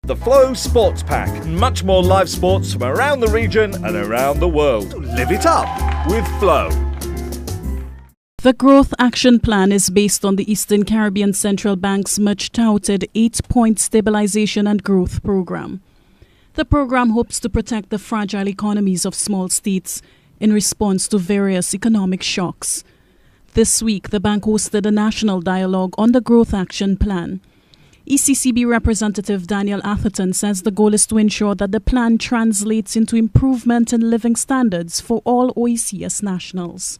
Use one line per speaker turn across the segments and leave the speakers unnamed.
The Flow Sports Pack. Much more live sports from around the region and around the world. Live it up with Flow.
The Growth Action Plan is based on the Eastern Caribbean Central Bank's much-touted 8-point stabilization and growth program. The program hopes to protect the fragile economies of small states in response to various economic shocks. This week, the bank hosted a national dialogue on the Growth Action Plan. ECCB Representative Daniel Atherton says the goal is to ensure that the plan translates into improvement in living standards for all OECS nationals.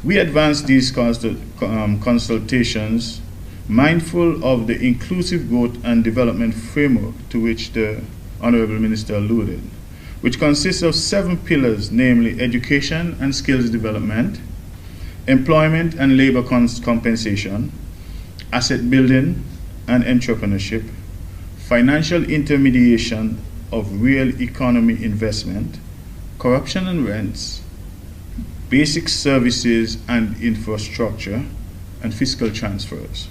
We advance these consultations mindful of the inclusive growth and development framework to which the Honourable Minister alluded, which consists of 7 pillars, namely education and skills development, employment and labour compensation, asset building and entrepreneurship, financial intermediation of real economy investment, corruption and rents, basic services and infrastructure, and fiscal transfers.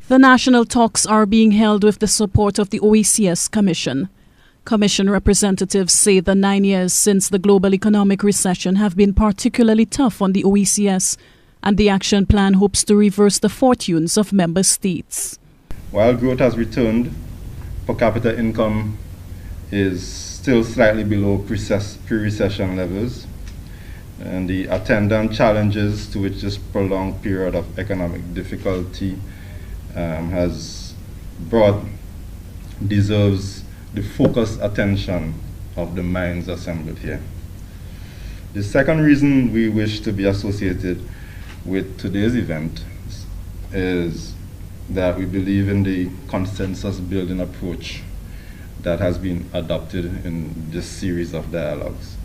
The national talks are being held with the support of the OECS Commission. Commission representatives say the 9 years since the global economic recession have been particularly tough on the OECS, and the action plan hopes to reverse the fortunes of member states.
While growth has returned, per capita income is still slightly below pre-recession levels, and the attendant challenges to which this prolonged period of economic difficulty has brought deserves the focused attention of the minds assembled here. The second reason we wish to be associated with today's event is that we believe in the consensus building approach that has been adopted in this series of dialogues.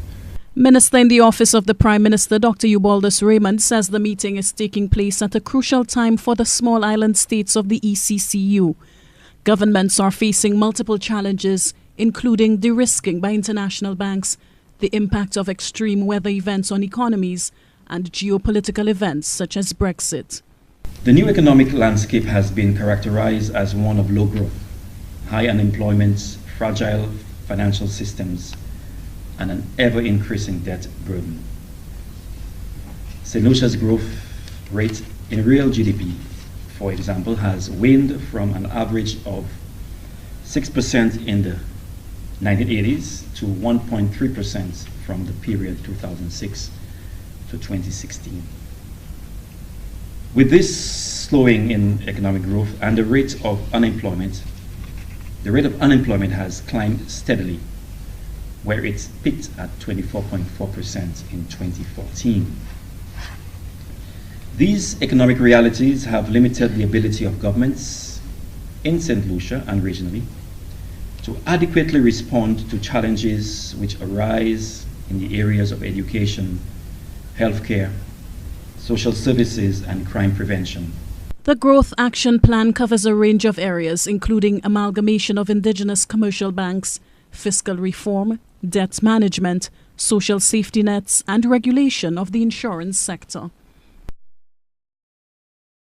Minister in the Office of the Prime Minister, Dr. Eubaldus Raymond, says the meeting is taking place at a crucial time for the small island states of the ECCU. Governments are facing multiple challenges, including de-risking by international banks, the impact of extreme weather events on economies, and geopolitical events such as Brexit.
The new economic landscape has been characterized as one of low growth, high unemployment, fragile financial systems, and an ever-increasing debt burden. Saint Lucia's growth rate in real GDP, for example, has waned from an average of 6% in the 1980s to 1.3% from the period 2006 to 2016. With this slowing in economic growth and the rate of unemployment has climbed steadily, where it peaked at 24.4% in 2014. These economic realities have limited the ability of governments in Saint Lucia and regionally to adequately respond to challenges which arise in the areas of education, healthcare, social services, and crime prevention.
The Growth Action Plan covers a range of areas, including amalgamation of indigenous commercial banks, fiscal reform, debt management, social safety nets, and regulation of the insurance sector.